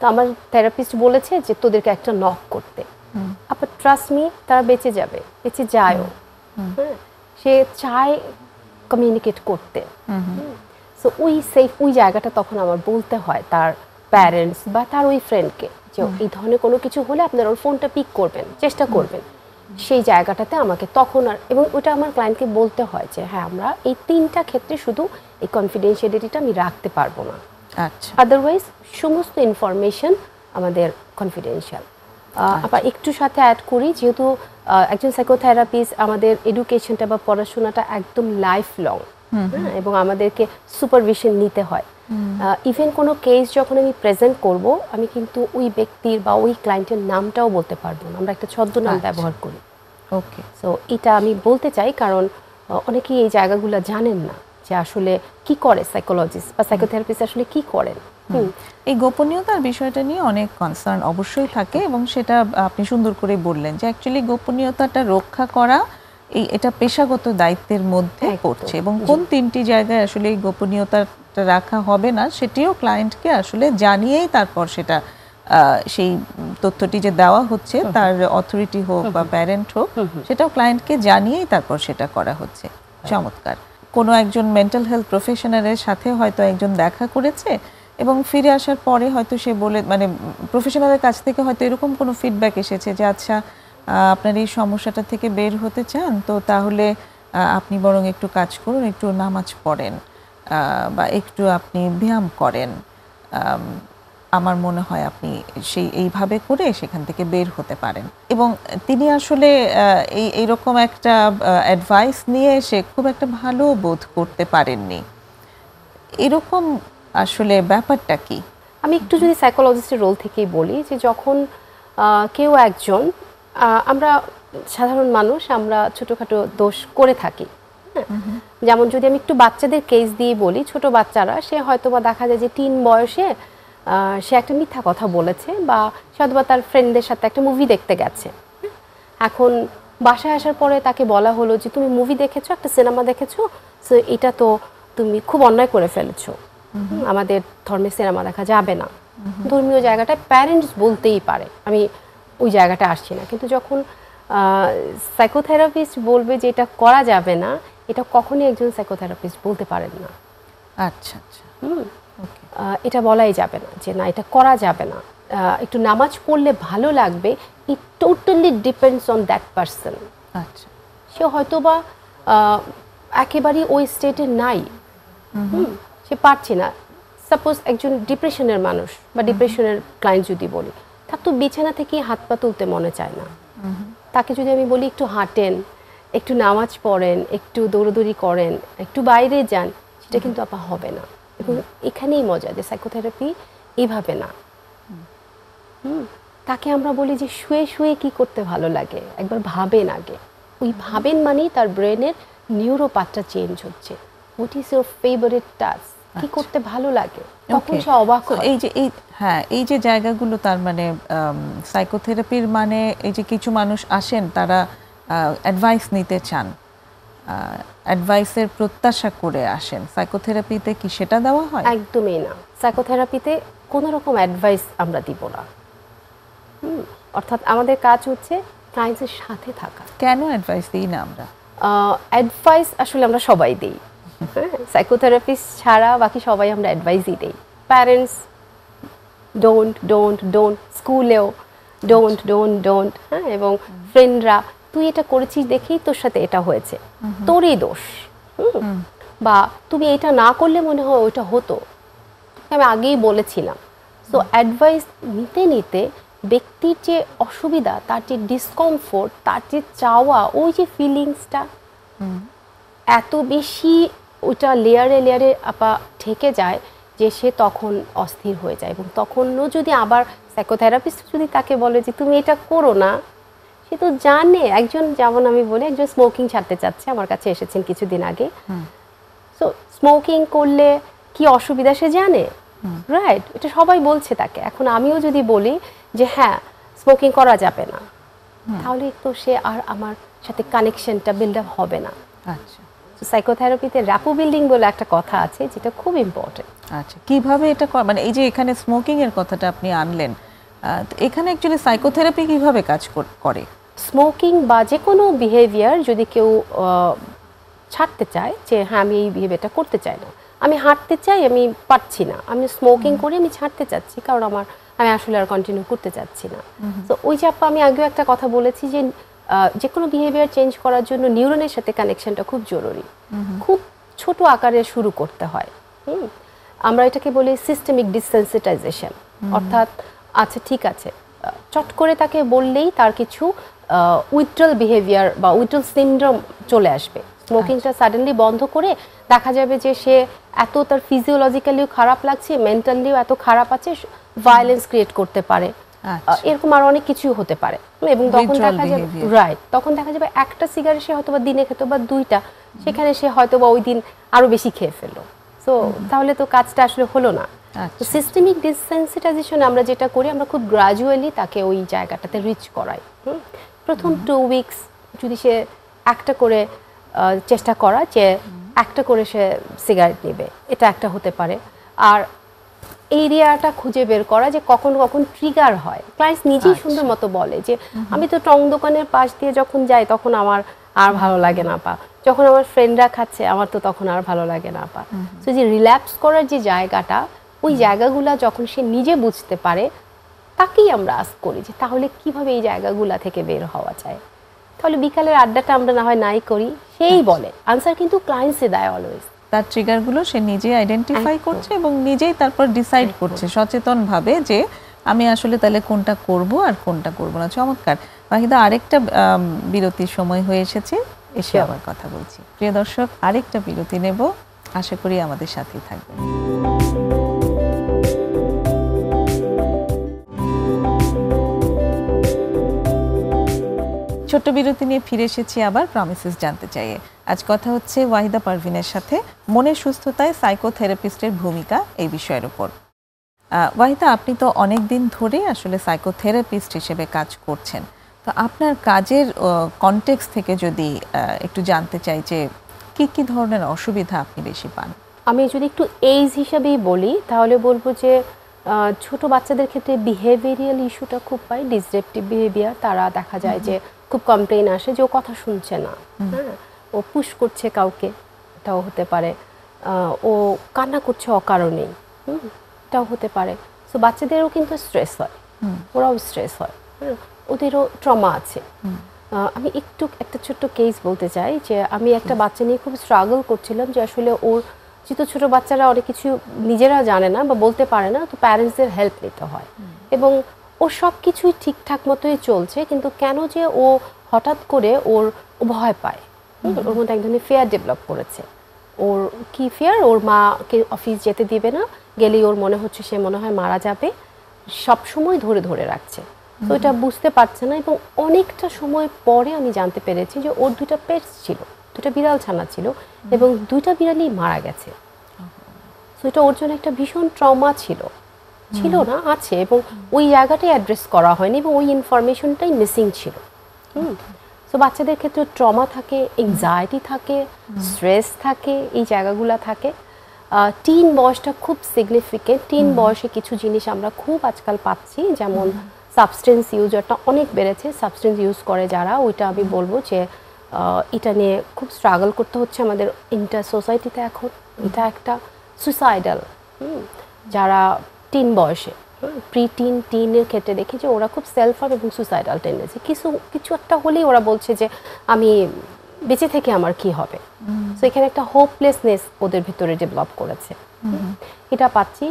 তো আমার থেরাপিস্ট বলেছে যে তোদেরকে একটা নক করতে, আবার ট্রাস্ট মি, তারা বেঁচে যাবে, বেঁচে যায়ও। হ্যাঁ, সে চায় কমিউনিকেট করতে। সো ওই সেফ ওই জায়গাটা তখন আমার বলতে হয় তার প্যারেন্টস বা তার ওই ফ্রেন্ডকে যে এই ধরনের কোনো কিছু হলে আপনারা ওর ফোনটা পিক করবেন, চেষ্টা করবেন। সেই জায়গাটাতে আমাকে তখন এবং ওটা আমার ক্লায়েন্টকে বলতে হয় যে হ্যাঁ, আমরা এই তিনটা ক্ষেত্রে শুধু এই কনফিডেন্সিয়ালিটিটা আমি রাখতে পারবো না, আচ্ছা, আদারওয়াইজ সমস্ত ইনফরমেশন আমাদের কনফিডেন্সিয়াল। আবার একটু সাথে অ্যাড করি, যেহেতু একজন সাইকোথেরাপিস্ট, আমাদের এডুকেশনটা বা পড়াশোনাটা একদম লাইফ লং, এবং আমাদেরকে সুপারভিশন নিতে হয়। ইভেন কোনো কেস যখন আমি প্রেজেন্ট করব, আমি কিন্তু ওই ব্যক্তির বা ওই ক্লায়েন্টের নামটাও বলতে পারবো না, আমরা একটা ছদ্মনাম ব্যবহার করি। ওকে, সো এটা আমি বলতে চাই, কারণ অনেকেই এই জায়গাগুলো জানেন না যে আসলে কি করে সাইকোলজিস্ট বা সাইকোথেরাপিস্ট আসলে কি করেন। এই গোপনীয়তার বিষয়টা নিয়ে অনেক কনসার্ন অবশ্যই থাকে, এবং সেটা আপনি সুন্দর করে বললেন যে অ্যাকচুয়ালি গোপনীয়তাটা রক্ষা করা এটা পেশাগত দায়িত্বের মধ্যে পড়ছে, এবং কোন তিনটি জায়গায় আসলে এই গোপনীয়তাটা রাখা হবে না সেটিও ক্লায়েন্টকে আসলে জানিয়েই তারপর সেটা সেই তথ্যটি যে দেওয়া হচ্ছে তার অথরিটি হোক বা প্যারেন্ট হোক, সেটাও ক্লায়েন্টকে জানিয়েই তারপর সেটা করা হচ্ছে। চমৎকার। কোনো একজন মেন্টাল হেলথ প্রফেশনালের সাথে হয়তো একজন দেখা করেছে, এবং ফিরে আসার পরে হয়তো সে বলে মানে প্রফেশনালের কাছ থেকে হয়তো এরকম কোনো ফিডব্যাক এসেছে যে আচ্ছা আপনার এই সমস্যাটা থেকে বের হতে চান তো তাহলে আপনি বরং একটু কাজ করুন, একটু নামাজ পড়েন বা একটু আপনি ব্যায়াম করেন, আমার মনে হয় আপনি এইভাবে করে সেখান থেকে বের হতে পারেন। এবং তিনি আসলে এইরকম একটা অ্যাডভাইস নিয়ে এসে খুব একটা ভালো বোধ করতে পারেননি। এরকম আসলে ব্যাপারটা কি? আমি একটু যদি সাইকোলজিস্টের রোল থেকেই বলি যে যখন কেউ একজন আমরা সাধারণ মানুষ আমরা ছোটোখাটো দোষ করে থাকি, যেমন যদি আমি একটু বাচ্চাদের কেস দিয়ে বলি, ছোট বাচ্চারা সে হয়তো বা দেখা যায় যে টিন বয়সে সে একটা মিথ্যা কথা বলেছে বা সে হয়তো বা তার ফ্রেন্ডদের সাথে একটা মুভি দেখতে গেছে। এখন বাসায় আসার পরে তাকে বলা হলো যে তুমি মুভি দেখেছো, একটা সিনেমা দেখেছো, সো এটা তো তুমি খুব অন্যায় করে ফেলেছো, আমাদের ধর্মে সিনেমা দেখা যাবে না। ধর্মীয় জায়গাটায় প্যারেন্টস বলতেই পারে, আমি ওই জায়গাটা আসছি না, কিন্তু যখন সাইকোথেরাপিস্ট বলবে যে এটা করা যাবে না, এটা কখনোই একজন সাইকোথেরাপিস্ট বলতে পারেন না। আচ্ছা আচ্ছা, এটা বলাই যাবে না যে না এটা করা যাবে না, একটু নামাজ পড়লে ভালো লাগবে, ইট totally depends on that person. আচ্ছা, সে হয়তো বা একেবারেই ওই স্টেটে নাই, সে পারছে না। সাপোজ একজন ডিপ্রেশনের মানুষ বা ডিপ্রেশনের ক্লায়েন্ট যদি বলি, তার তো বিছানা থেকেই হাত পা তুলতে মনে চায় না। তাকে যদি আমি বলি একটু হাঁটেন, একটু নামাজ পড়েন, একটু দৌড়দৌড়ি করেন, একটু বাইরে যান, সেটা কিন্তু আপা হবে না। এবং এখানেই মজা যে সাইকোথেরাপি এইভাবে না। তাকে আমরা বলি যে শুয়ে শুয়ে কি করতে ভালো লাগে, একবার ভাবেন আগে। ওই ভাবেন মানেই তার ব্রেনের নিউরোপাথটা চেঞ্জ হচ্ছে। What is your favourite task, কি করতে ভালো লাগে, তখন সে অবাক হয়। এই যে জায়গাগুলো, তার মানে সাইকোথেরাপির মানে এই যে কিছু মানুষ আসেন তারা অ্যাডভাইস নিতে চান, অ্যাডভাইসের প্রত্যাশা করে আসেন, সাইকোথেরাপিতে কি সেটা দেওয়া হয়? একদমই না, সাইকোথেরাপিতে কোনো রকম অ্যাডভাইস আমরা দিব না। অর্থাৎ আমাদের কাজ হচ্ছে ক্লায়েন্টের সাথে থাকা। কেন অ্যাডভাইস দিই না আমরা? অ্যাডভাইস আসলে আমরা সবাই দিই, সাইকোথেরাপিস্ট ছাড়া বাকি সবাই আমরা অ্যাডভাইসই দিই। প্যারেন্টস ডোন্ট ডোন্ট ডোন্ট, স্কুলেও ডোন্ট ডোন্ট ডোন্ট, হ্যাঁ, এবং ফ্রেন্ডরা তুই এটা করেছিস দেখেই তোর সাথে এটা হয়েছে, তোরই দোষ, বা তুমি এটা না করলে মনে হয় ওইটা হতো, আমি আগেই বলেছিলাম। সো অ্যাডভাইস নিতে নিতে ব্যক্তির যে অসুবিধা, তার যে ডিসকমফোর্ট, তার যে চাওয়া, ওই যে ফিলিংসটা এত বেশি ওটা লেয়ারে লেয়ারে আপা ঠেকে যায় যে সে তখন অস্থির হয়ে যায়। এবং তখনও যদি আবার সাইকোথেরাপিস্ট যদি তাকে বলে যে তুমি এটা করো না, সে তো জানে। একজন, যেমন আমি বলি, একজন স্মোকিং ছাড়তে চাচ্ছে, আমার কাছে এসেছেন কিছুদিন আগে। সো স্মোকিং করলে কি অসুবিধা সে জানে, রাইট? এটা সবাই বলছে তাকে। এখন আমিও যদি বলি যে হ্যাঁ স্মোকিং করা যাবে না, তাহলে তো সে আর আমার সাথে কানেকশনটা বিল্ড আপ হবে না। আচ্ছা, সাইকোথেরাপিতে র্যাপো বিল্ডিং বলে একটা কথা আছে, যেটা খুব ইম্পর্টেন্ট। আচ্ছা, কিভাবে এটা মানে এই যে এখানে স্মোকিং এর কথাটা আপনি আনলেন, এখানে অ্যাকচুয়ালি সাইকোথেরাপি কিভাবে কাজ করে? স্মোকিং বা যে কোনো বিহেভিয়ার যদি কেউ ছাড়তে চায়, যে হ্যাঁ আমি এই বিহেভিয়ারটা করতে চাই না, আমি হাঁটতে চাই, আমি পারছি না, আমি স্মোকিং করে আমি ছাড়তে চাচ্ছি, কারণ আমি আসলে আর কন্টিনিউ করতে চাচ্ছি না। তো ওই যে আপা আমি আগেও একটা কথা বলেছি যে যে কোনো বিহেভিয়ার চেঞ্জ করার জন্য নিউরনের সাথে কানেকশনটা খুব জরুরি। খুব ছোট আকারে শুরু করতে হয়। আমরা এটাকে বলি সিস্টেমিক ডিসেনসিটাইজেশন। অর্থাৎ আচ্ছা ঠিক আছে, চট করে তাকে বললেই তার কিছু উইথড্রল বিহেভিয়ার বা উইথড্রল সিনড্রোম চলে আসবে। স্মোকিংটা সাডেনলি বন্ধ করে দেখা যাবে যে সে এত, তার ফিজিওলজিক্যালিও খারাপ লাগছে, মেন্টালিও এত খারাপ আছে, ভায়োলেন্স ক্রিয়েট করতে পারে, এরকম আর অনেক কিছু হতে পারে। এবং তখন দেখা যাবে, রাইট, তখন দেখা যাবে একটা সিগারেট সে হয়তো বা দিনে খেত বা দুইটা, সেখানে সে হয়তো বা ওই দিন আরো বেশি খেয়ে ফেললো। সো তাহলে তো কাজটা আসলে হলো না। সিস্টেমিক ডিসেনসিটাইজেশন আমরা যেটা করি, আমরা খুব গ্রাজুয়ালি তাকে ওই জায়গাটাতে রিচ করাই। প্রথম 2 উইকস যদি সে একটা করে চেষ্টা করা যে একটা করে সে সিগারেট নেবে, এটা একটা হতে পারে। আর এরিয়াটা খুঁজে বের করা যে কখন কখন ট্রিগার হয়। ক্লায়েন্ট নিজেই সুন্দর মতো বলে যে আমি তো টং দোকানের পাশ দিয়ে যখন যাই তখন আমার আর ভালো লাগে না পা, যখন আমার ফ্রেন্ডরা খাচ্ছে আমার তো তখন আর ভালো লাগে না পা। তো যে রিল্যাক্স করার যে জায়গাটা, ওই জায়গাগুলা যখন সে নিজে বুঝতে পারে তাকেই আমরা আস্ক করি যে তাহলে কিভাবে এই জায়গাগুলা থেকে বের হওয়া যায়। তাহলে বিকালের আড্ডাটা আমরা না হয় নাই করি, সেই বলে আনসার কিন্তু ক্লায়েন্টসে দেয় অলওয়েজ। তার ট্রিগারগুলো সে নিজে আইডেন্টিফাই করছে এবং নিজেই তারপর ডিসাইড করছে সচেতনভাবে যে আমি আসলে তাহলে কোনটা করব আর কোনটা করব না। চমৎকার। বাহিদা, আরেকটা বিরতির সময় হয়ে এসেছে, এসে আবার কথা বলছি। প্রিয় দর্শক, আরেকটা বিরতি নেব, আশা করি আমাদের সাথেই থাকবেন। ছোট্ট বিরতি নিয়ে ফিরে এসেছি আবার প্রমিসেস জানতে চাইয়ে। আজ কথা হচ্ছে ওয়াহিদা পারভিনের সাথে মনের সুস্থতায় সাইকোথেরাপিস্টের ভূমিকা এই বিষয়ের উপর। ওয়াহিদা, আপনি তো অনেক দিন ধরে আসলে সাইকোথেরাপিস্ট হিসেবে কাজ করছেন, তো আপনার কাজের কনটেক্সট থেকে যদি একটু জানতে চাই যে কি কি ধরনের অসুবিধা আপনি বেশি পান? আমি যদি একটু এইজ হিসাবেই বলি তাহলে বলবো যে ছোট বাচ্চাদের ক্ষেত্রে বিহেভিয়ারাল ইস্যুটা খুব পাই, ডিসরাপটিভ বিহেভিয়ার। তারা দেখা যায় যে খুব কমপ্লেইন আসে যে ও কথা শুনছে না, হ্যাঁ, ও পুশ করছে কাউকে, এটাও হতে পারে, ও কান্না করছে অকারণেই, এটাও হতে পারে। সো বাচ্চাদেরও কিন্তু স্ট্রেস হয়, ওরাও স্ট্রেস হয়, ওদেরও ট্রমা আছে। আমি একটু একটা ছোট্ট কেস বলতে চাই যে আমি একটা বাচ্চা নিয়ে খুব স্ট্রাগল করছিলাম যে আসলে ওর যেহেতু ছোটো বাচ্চারা অনেক কিছু নিজেরা জানে না বা বলতে পারে না, তো প্যারেন্টসদের হেল্প নিতে হয় এবং ও সব কিছুই ঠিকঠাক মতোই চলছে, কিন্তু কেন যে ও হঠাৎ করে ও ভয় পায়, ওর মধ্যে এক ধরনের ফিয়ার ডেভেলপ করেছে। ওর কি ফিয়ার? ওর মাকে অফিস যেতে দিবে না, গেলেই ওর মনে হচ্ছে সে মনে হয় মারা যাবে, সব সময় ধরে ধরে রাখছে। তো এটা বুঝতে পারছে না এবং অনেকটা সময় পরে আমি জানতে পেরেছি যে ওর দুটো পেটস ছিল, দুটো বিড়াল ছানা ছিল এবং দুইটা বিড়ালই মারা গেছে। তো এটা ওর জন্য একটা ভীষণ ট্রমা ছিল না, আছে, এবং ওই জায়গাটাই অ্যাড্রেস করা হয়নি এবং ওই ইনফরমেশনটাই মিসিং ছিল। তো বাচ্চাদের ক্ষেত্রে ট্রমা থাকে, এংজাইটি থাকে, স্ট্রেস থাকে, এই জায়গাগুলো থাকে। টিন বয়সটা খুব সিগনিফিকেন্ট। টিন বয়সে কিছু জিনিস আমরা খুব আজকাল পাচ্ছি, যেমন সাবস্টেন্স ইউজারটা অনেক বেড়েছে। সাবস্টেন্স ইউজ করে যারা, ওইটা আমি বলবো যে এটা নিয়ে খুব স্ট্রাগল করতে হচ্ছে আমাদের ইন্টার সোসাইটিতে এখন। এটা একটা সুসাইডাল, যারা টিন বয়সে, টিনের ক্ষেত্রে দেখি যে ওরা খুব সেলফ হার্ম এবং সুসাইডাল টেন্ডেন্সি, কিছু একটা হলেই ওরা বলছে যে আমি বেঁচে থেকে আমার কি হবে। সো এখানে একটা হোপলেসনেস ওদের ভিতরে ডেভেলপ করেছে, এটা পাচ্ছি।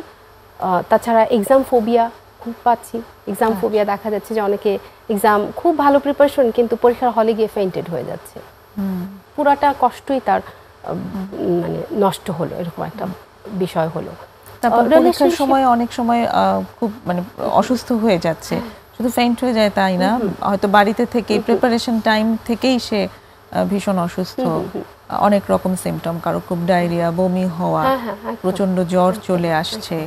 তাছাড়া এক্সাম ফোবিয়া খুব পাচ্ছি। এক্সাম ফোবিয়া দেখা যাচ্ছে যে অনেকে এক্সাম খুব ভালো প্রিপারেশন, কিন্তু পরীক্ষার হলে গিয়ে ফেইন্টেড হয়ে যাচ্ছে, পুরাটা কষ্টই তার মানে নষ্ট হলো, এরকম একটা বিষয় হলো। তারপর পরীক্ষার সময় অনেক সময় খুব মানে অসুস্থ হয়ে যাচ্ছে, শুধু ফেইন্ট হয়ে যায় তাই না, হয়তো বাড়িতে থেকে প্রিপারেশন টাইম থেকেই সে ভীষণ অসুস্থ, অনেক রকম সিমটম, কারো খুব ডায়রিয়া, বমি হওয়া, প্রচন্ড জ্বর চলে আসছে,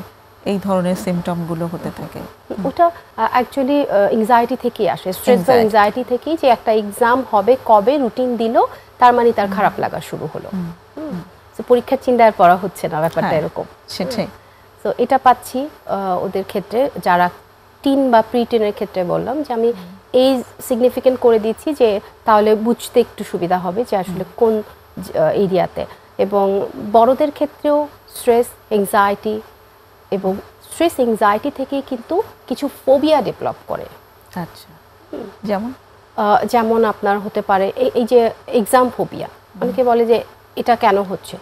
এই ধরনের সিমটম গুলো হতে থাকে। ওটা অ্যাকচুয়ালি এংজাইটি থেকেই আসে, স্ট্রেস বা এংজাইটি থেকেই, যে একটা এক্সাম হবে কবে রুটিন দিল, তার মানে তার খারাপ লাগা শুরু হলো, পরীক্ষার চিন্তায় পড়া হচ্ছে না, ব্যাপারটা এরকম। সেটাই। তো এটা পাচ্ছি ওদের ক্ষেত্রে, যারা টিন বা প্রি টিনের ক্ষেত্রে বললাম যে আমি এই সিগনিফিকেন্ট করে দিচ্ছি যে তাহলে বুঝতে একটু সুবিধা হবে যে আসলে কোন এরিয়াতে। এবং বড়দের ক্ষেত্রেও স্ট্রেস এংজাইটি, এবং স্ট্রেস এংজাইটি থেকে কিন্তু কিছু ফোবিয়া ডেভেলপ করে। আচ্ছা, যেমন আপনার হতে পারে এই যে এক্সাম ফোবিয়া, অনেকে বলে যে এটা কেন হচ্ছে,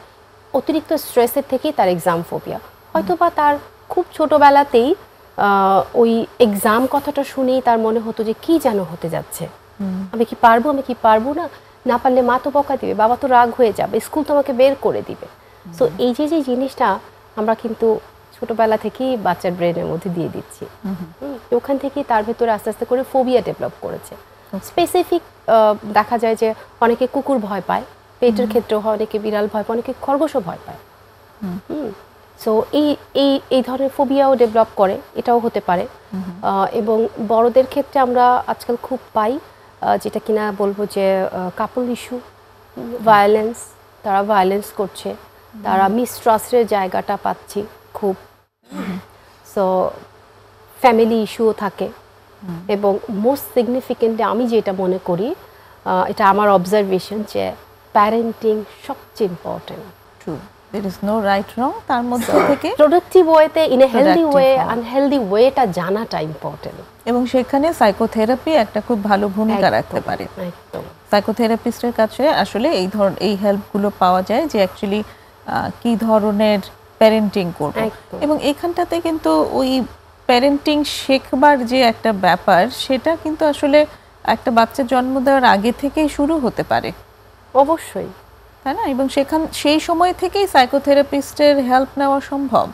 অতিরিক্ত স্ট্রেসের থেকেই তার এক্সাম ফোবিয়া। হয়তো বা তার খুব ছোটবেলাতেই ওই এক্সাম কথাটা শুনেই তার মনে হতো যে কি যেন হতে যাচ্ছে, আমি কি পারবো না পারলে মা তো বকা দিবে, বাবা তো রাগ হয়ে যাবে, স্কুল তো আমাকে বের করে দিবে। সো এই যে জিনিসটা আমরা কিন্তু ছোটবেলা থেকেই বাচ্চার ব্রেনের মধ্যে দিয়ে দিচ্ছি, ওখান থেকেই তার ভেতরে আস্তে আস্তে করে ফোবিয়া ডেভেলপ করেছে। স্পেসিফিক দেখা যায় যে অনেকে কুকুর ভয় পায়, পেটের ক্ষেত্রেও হয়, অনেকে বিড়াল ভয় পায়, অনেকে খরগোশও ভয় পায়। সো এই ধরনের ফোবিয়াও ডেভেলপ করে, এটাও হতে পারে। এবং বড়দের ক্ষেত্রে আমরা আজকাল খুব পাই যেটা কিনা বলবো যে কাপল ইস্যু, ভায়োলেন্স, তারা ভায়োলেন্স করছে, তারা মিসট্রাস্টের জায়গাটা পাচ্ছি খুব। সো ফ্যামিলি ইস্যুও থাকে, এবং মোস্ট সিগনিফিকেন্টলি আমি যেটা মনে করি, এটা আমার অবজারভেশন, যে প্যারেন্টিং সবচেয়ে important. there is no right wrong, তার মধ্যে থেকে প্রোডাক্টিভ ওয়েতে in a healthy Productive way way. Unhealthy ওয়েটা জানাটা ইম্পর্টেন্ট। এবং সেখানে সাইকোথেরাপি একটা খুব ভালো ভূমিকা রাখতে পারে। একদম সাইকোথেরাপিস্টের কাছে আসলে এই হেল্পগুলো পাওয়া যায় যে অ্যাকচুয়ালি কি ধরনের প্যারেন্টিং করব। একদম। এবং এখানটাতে কিন্তু ওই প্যারেন্টিং শেখবার যে একটা ব্যাপার, সেটা কিন্তু আসলে একটা বাচ্চা জন্ম দেওয়ার আগে থেকেই শুরু হতে পারে, অবশ্যই, তাই না? এবং সেই সময় থেকেই সাইকোথেরাপিস্টের হেল্প নেওয়া সম্ভব।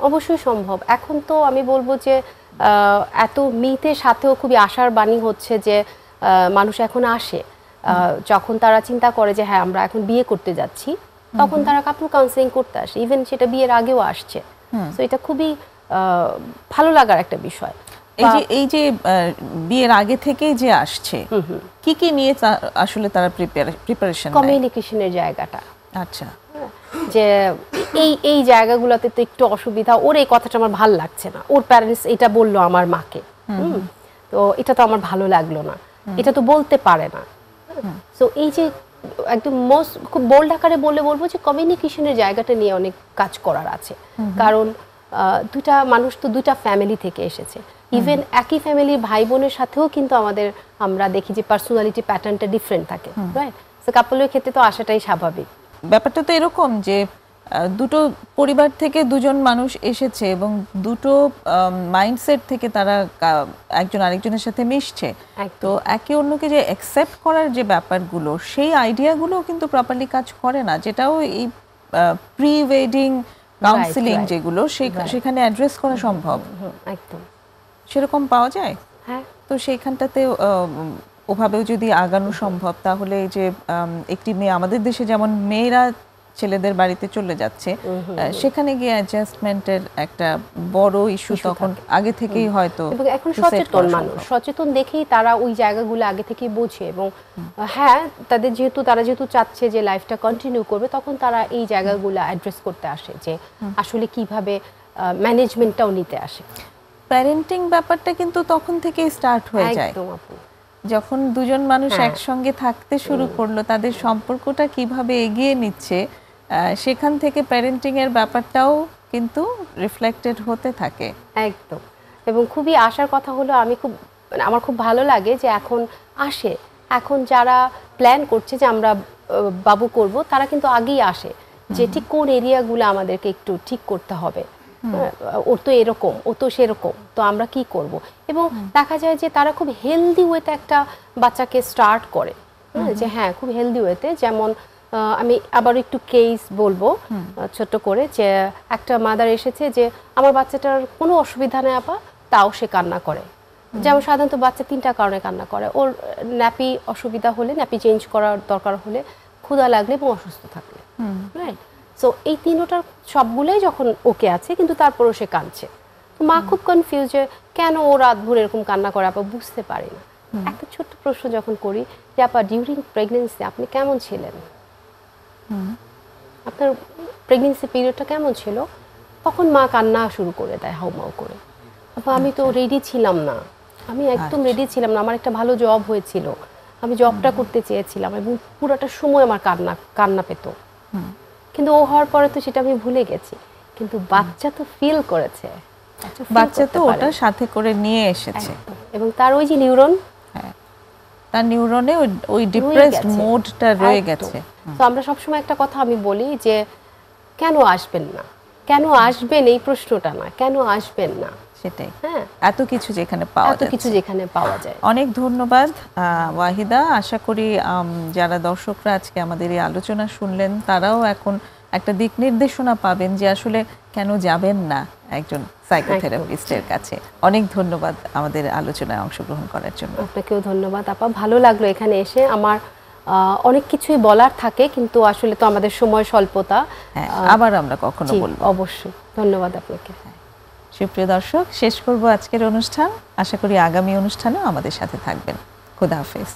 অবশ্যই সম্ভব। এখন তো আমি বলবো যে এত মিথের সাথেও খুবই আশার বাণী হচ্ছে যে মানুষ এখন আসে যখন তারা চিন্তা করে যে হ্যাঁ আমরা এখন বিয়ে করতে যাচ্ছি, তখন তারা কাপল কাউন্সেলিং করতে আসে, ইভেন সেটা বিয়ের আগেও আসছে। তো এটা খুবই ভালো লাগার একটা বিষয়। এই যে বিয়ের আগে থেকেই যে আসছে, কি কি নিয়ে আসলে তারা প্রিপারেশন নেয়? কমিউনিকেশনের জায়গাটা, আচ্ছা, যে এই জায়গাগুলোতে তো একটু অসুবিধা, ওর এই কথাটা আমার ভালো লাগছে না, ওর প্যারেন্টস এটা বললো আমার মাকে, তো এটা তো আমার ভালো লাগলো না, এটা তো বলতে পারে না। সো এই যে একদম খুব বোল্ড আকারে বলবো যে কমিউনিকেশনের জায়গাটা নিয়ে অনেক কাজ করার আছে। কারণ দুটা মানুষ তো দুটা ফ্যামিলি থেকে এসেছে, ইভেন একই ফ্যামিলির ভাই বোনের সাথেও কিন্তু আমরা দেখি যে পার্সোনালিটি প্যাটার্নটা ডিফারেন্ট থাকে, রাইট? সো কাপলের ক্ষেত্রে তো আসাটাই স্বাভাবিক। ব্যাপারটা তো এরকম যে দুটো পরিবার থেকে দুজন মানুষ এসেছে এবং দুটো মাইন্ডসেট থেকে তারা একজন আরেকজনের সাথে মিশছে, তো একে অন্যকে যে অ্যাকসেপ্ট করার যে ব্যাপারগুলো, সেই আইডিয়াগুলো কিন্তু প্রপারলি কাজ করে না, যেটাও এই প্রি ওয়েডিং কাউন্সিলিং যেগুলো সেখানে অ্যাড্রেস করা সম্ভব। একদম সেরকম পাওয়া যায়। হ্যাঁ, তো সেইখানটাতে ওভাবেও যদি আগানো সম্ভব, তাহলে এই যে একটি মেয়ে, আমাদের দেশে যেমন মেয়েরা ছেলেদের বাড়িতে চলে যাচ্ছে, সেখানে গিয়ে অ্যাডজাস্টমেন্টের একটা বড় ইস্যু তখন আগে থেকেই হয়তো। এবং এখন সচেতন মানুষ, সচেতন দেখেই তারা ওই জায়গাগুলো আগে থেকেই বোঝে। এবং হ্যাঁ, তারা যেহেতু চাচ্ছে যে লাইফটা কন্টিনিউ করবে, তখন তারা এই জায়গাগুলো অ্যাড্রেস করতে আসে, যে আসলে কিভাবে ম্যানেজমেন্টটাও নিতে আসে। প্যারেন্টিং ব্যাপারটা কিন্তু তখন থেকেই স্টার্ট হয়ে যায়, একদম আপু। যখন দুজন মানুষ একসঙ্গে থাকতে শুরু করলো, তাদের সম্পর্কটা কিভাবে এগিয়ে নিচ্ছে, সেখান থেকে প্যারেন্টিং এর ব্যাপারটাও কিন্তু রিফ্লেক্টেড হতে থাকে। একদম। এবং খুবই আশার কথা হলো, আমার খুব ভালো লাগে যে এখন যারা প্ল্যান করছে যে আমরা বাবু করব, তারা কিন্তু আগেই আসে যে ঠিক কোন এরিয়াগুলো আমাদেরকে একটু ঠিক করতে হবে, ওর তো এরকম, ও তো সেরকম, তো আমরা কি করব। এবং দেখা যায় যে তারা খুব হেলদি ওয়েতে একটা বাচ্চাকে স্টার্ট করে, যে হ্যাঁ খুব হেলদি ওয়েতে। যেমন আমি আবার একটু কেস বলবো ছোট করে, যে একটা মাদার এসেছে যে আমার বাচ্চাটার কোনো অসুবিধা নেই আপা, তাও সে কান্না করে। যেমন সাধারণত বাচ্চা 3টা কারণে কান্না করে, ওর ন্যাপি অসুবিধা হলে, ন্যাপি চেঞ্জ করার দরকার হলে, ক্ষুধা লাগলে এবং অসুস্থ থাকলে, রাইট? সো এই তিনটার সবগুলোই যখন ওকে আছে, কিন্তু তারপরও সে কাঁদছে। তো মা খুব কনফিউজ যে কেন ও রাত ভোর এরকম কান্না করে, আপা বুঝতে পারি না। একটা ছোট্ট প্রশ্ন যখন করি যে আপা ডিউরিং প্রেগনেন্সি আপনি কেমন ছিলেন, আপনার প্রেগনেন্সি পিরিয়ডটা কেমন ছিল, তখন মা কান্না শুরু করে দেয় হাউমাউ করে। আপা আমি তো রেডি ছিলাম না, আমি একদম রেডি ছিলাম না, আমার একটা ভালো জব হয়েছিল, আমি জবটা করতে চেয়েছিলাম, এবং পুরোটা সময় আমার কান্না পেত, কিন্তু ও হওয়ার পরে তো সেটা আমি ভুলে গেছি। কিন্তু বাচ্চা তো ফিল করেছে, বাচ্চা তো ওটা সাথে করে নিয়ে এসেছে, এবং তার ওই যে নিউরন, তার নিউরনে ওই ডিপ্রেসড মোডটা রয়ে গেছে। তো আমরা সবসময় একটা কথা আমি বলি যে কেন আসবেন না, কেন আসবেন এই প্রশ্নটা না, কেন আসবেন না, সেটাই। হ্যাঁ, এত কিছু যেখানে পাওয়া যায়। অনেক ধন্যবাদ ওয়াহিদা। আশা করি যারা দর্শকরা আজকে আমাদের এই আলোচনা শুনলেন, তারাও এখন একটা দিক নির্দেশনা পাবেন যে আসলে কেন যাবেন না একজন সাইকোথেরাপিস্টের কাছে। অনেক ধন্যবাদ আমাদের আলোচনায় অংশগ্রহণ করার জন্য। আপনাকেও ধন্যবাদ আপা, ভালো লাগলো এখানে এসে। আমার অনেক কিছুই বলার থাকে, কিন্তু আসলে তো আমাদের সময় স্বল্পতা। আবার আমরা কখনো বলবো। অবশ্যই, ধন্যবাদ আপনাকে। সুপ্রিয় দর্শক, শেষ করব আজকের অনুষ্ঠান। আশা করি আগামী অনুষ্ঠানেও আমাদের সাথে থাকবেন। খোদা হাফেজ।